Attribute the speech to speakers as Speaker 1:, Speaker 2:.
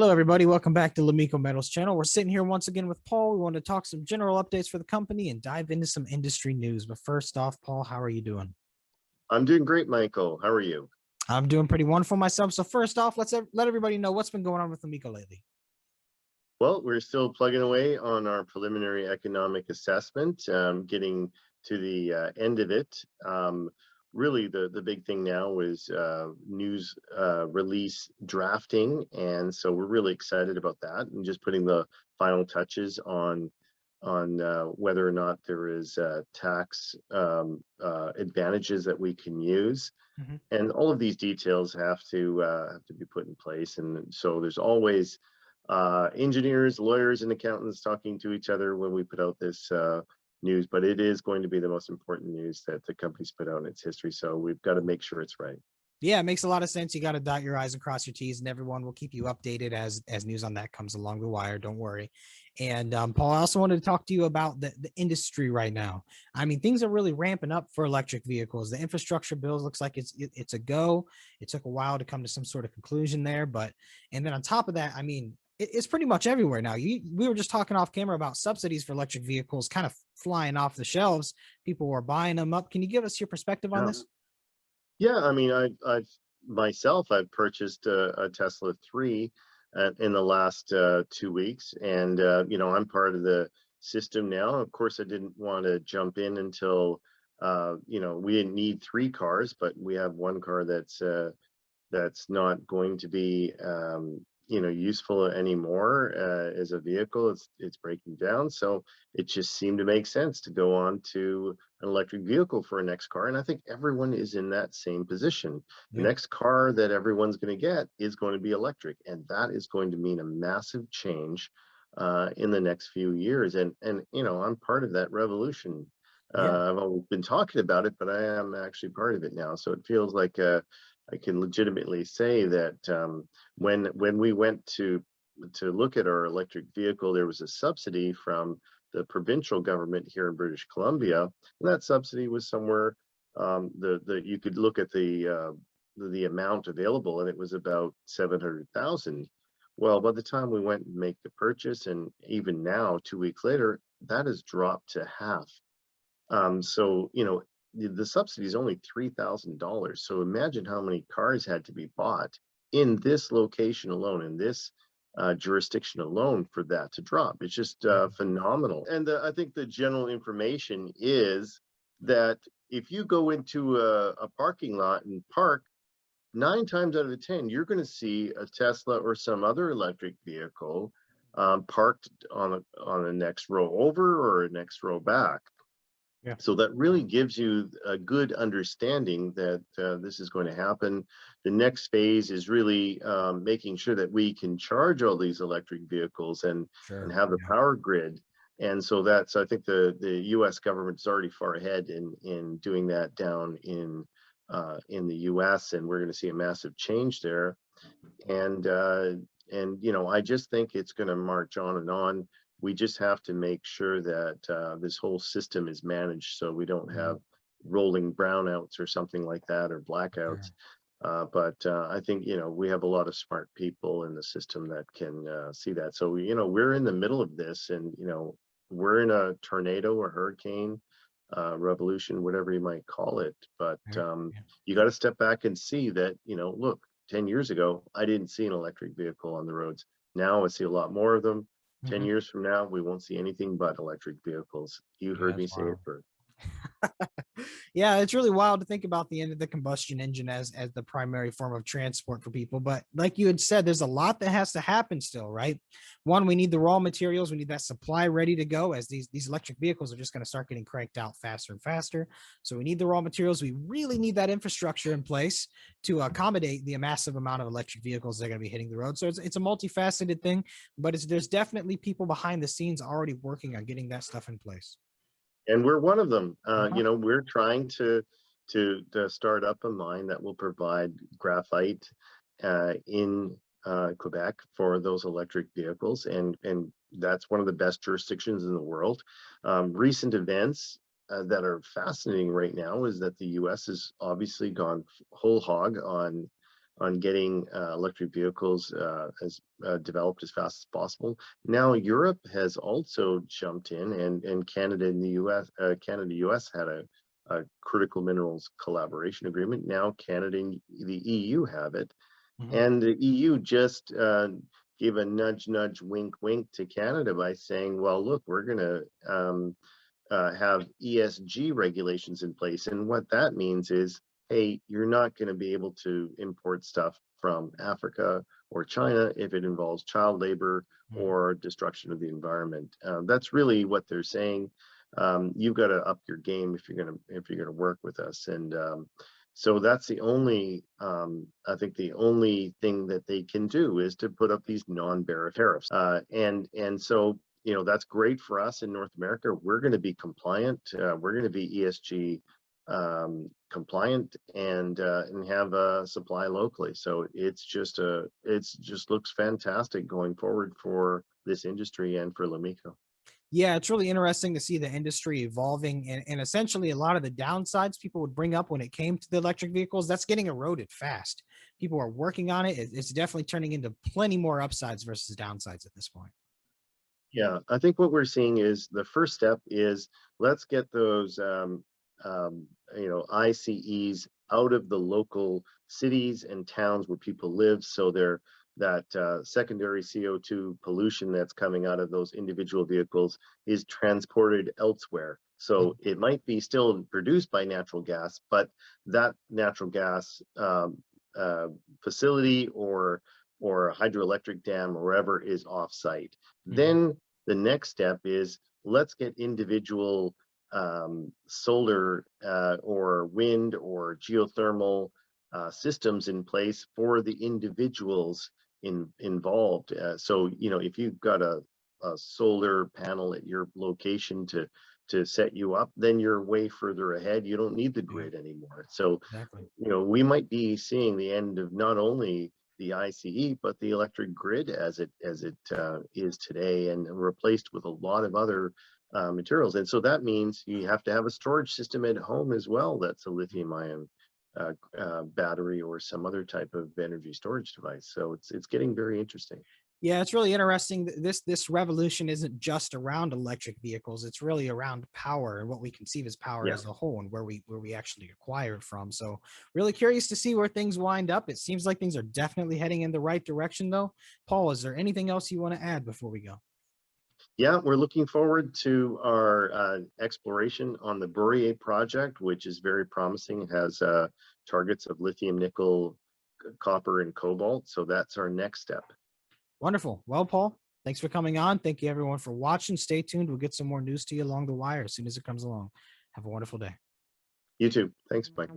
Speaker 1: Hello, everybody. Welcome back to Lomiko Metals channel. We're sitting here once again with Paul. We want to talk some general updates for the company and dive into some industry news. But first off, Paul, how are you doing?
Speaker 2: I'm doing great, Michael. How are you?
Speaker 1: I'm doing pretty wonderful myself. So first off, let's let everybody know what's been going on with Lomiko lately.
Speaker 2: Well, we're still plugging away on our preliminary economic assessment, getting to the end of it. Really, the big thing now is news release drafting, and so we're really excited about that and just putting the final touches on whether or not there is tax advantages that we can use. And all of these details have to be put in place. And so there's always engineers, lawyers, and accountants talking to each other when we put out this news. But it is going to be the most important news that the company's put out in its history. So we've got to make sure it's right.
Speaker 1: Yeah, it makes a lot of sense. You got to dot your I's and cross your T's, and everyone will keep you updated as news on that comes along the wire. Don't worry. And Paul, I also wanted to talk to you about the industry right now. I mean, things are really ramping up for electric vehicles. The infrastructure bills looks like it's a go. It took a while to come to some sort of conclusion there, and then on top of that, I mean, it's pretty much everywhere now. We were just talking off camera about subsidies for electric vehicles kind of flying off the shelves. People were buying them up. Can you give us your perspective on this?
Speaker 2: Yeah, I mean, I've purchased a Tesla 3 in the last 2 weeks, and I'm part of the system now. Of course, I didn't want to jump in until we didn't need 3 cars, but we have 1 car that's not going to be useful anymore as a vehicle. It's breaking down, so it just seemed to make sense to go on to an electric vehicle for a next car. And I think everyone is in that same position. The next car that everyone's going to get is going to be electric, and that is going to mean a massive change in the next few years. And I'm part of that revolution. I've always been talking about it, but I am actually part of it now. So it feels like I can legitimately say that when we went to look at our electric vehicle, there was a subsidy from the provincial government here in British Columbia, and that subsidy was somewhere you could look at the amount available, and it was about 700,000. Well, by the time we went and make the purchase, and even now 2 weeks later, that has dropped to half. So the subsidy is only $3,000. So imagine how many cars had to be bought in this location alone, in this jurisdiction alone, for that to drop. It's just phenomenal. And I think the general information is that if you go into a parking lot and park, 9 times out of 10, you're going to see a Tesla or some other electric vehicle parked on the next row over or next row back.
Speaker 1: Yeah.
Speaker 2: So that really gives you a good understanding that this is going to happen. The next phase is really making sure that we can charge all these electric vehicles and have the power grid. And so I think the U.S. government is already far ahead in doing that down in the U.S. And we're going to see a massive change there. And I just think it's going to march on and on. We just have to make sure that this whole system is managed so we don't have rolling brownouts or something like that, or blackouts. But I think, we have a lot of smart people in the system that can see that. So, we're in the middle of this, and, we're in a tornado or hurricane revolution, whatever you might call it. But you got to step back and see that, look, 10 years ago, I didn't see an electric vehicle on the roads. Now I see a lot more of them. 10 years from now, we won't see anything but electric vehicles. You heard me say it first.
Speaker 1: Yeah, it's really wild to think about the end of the combustion engine as the primary form of transport for people. But like you had said, there's a lot that has to happen still, right? One, we need the raw materials. We need that supply ready to go, as these electric vehicles are just going to start getting cranked out faster and faster. So we need the raw materials. We really need that infrastructure in place to accommodate the massive amount of electric vehicles that are going to be hitting the road. So it's a multifaceted thing, but there's definitely people behind the scenes already working on getting that stuff in place.
Speaker 2: And we're one of them. We're trying to start up a mine that will provide graphite in Quebec for those electric vehicles, and that's one of the best jurisdictions in the world. Recent events that are fascinating right now is that the U.S. has obviously gone whole hog on on getting electric vehicles as developed as fast as possible. Now Europe has also jumped in, and Canada and the U.S. Canada U.S. had a critical minerals collaboration agreement. Now Canada and the EU have it,
Speaker 1: Mhm.
Speaker 2: and the EU just gave a nudge, nudge, wink, wink to Canada by saying, "Well, look, we're going to have ESG regulations in place." And what that means is, hey, you're not going to be able to import stuff from Africa or China if it involves child labor
Speaker 1: Mhm.
Speaker 2: or destruction of the environment. That's really what they're saying. You've got to up your game if you're gonna work with us. And so that's the only I think the only thing that they can do is to put up these non-barrier tariffs. And so that's great for us in North America. We're going to be compliant. We're going to be ESG compliant and have a supply locally. So it's just looks fantastic going forward for this industry and for Lomiko.
Speaker 1: Yeah, it's really interesting to see the industry evolving, and essentially a lot of the downsides people would bring up when it came to the electric vehicles, that's getting eroded fast. People are working on it. It's definitely turning into plenty more upsides versus downsides at this point.
Speaker 2: Yeah, I think what we're seeing is the first step is let's get those ICEs out of the local cities and towns where people live, so they're that secondary CO2 pollution that's coming out of those individual vehicles is transported elsewhere. So
Speaker 1: Mhm.
Speaker 2: it might be still produced by natural gas, but that natural gas uh, facility or a hydroelectric dam or wherever is off-site.
Speaker 1: Mhm.
Speaker 2: Then the next step is let's get individual solar or wind or geothermal systems in place for the individuals involved. So, if you've got a solar panel at your location to set you up, then you're way further ahead. You don't need the
Speaker 1: Yeah,
Speaker 2: grid anymore. So,
Speaker 1: exactly.
Speaker 2: we might be seeing the end of not only the ICE, but the electric grid as it is today, and replaced with a lot of other materials. And so that means you have to have a storage system at home as well. That's a lithium ion battery or some other type of energy storage device. So it's getting very interesting.
Speaker 1: Yeah, it's really interesting. This revolution isn't just around electric vehicles. It's really around power and what we conceive as power
Speaker 2: Yeah.
Speaker 1: as a whole, and where we actually acquire it from. So really curious to see where things wind up. It seems like things are definitely heading in the right direction, though. Paul, is there anything else you want to add before we go?
Speaker 2: Yeah, we're looking forward to our exploration on the Bourier project, which is very promising. It has targets of lithium, nickel, copper, and cobalt. So that's our next step.
Speaker 1: Wonderful. Well, Paul, thanks for coming on. Thank you everyone for watching. Stay tuned. We'll get some more news to you along the wire as soon as it comes along. Have a wonderful day.
Speaker 2: You too. Thanks, Mike.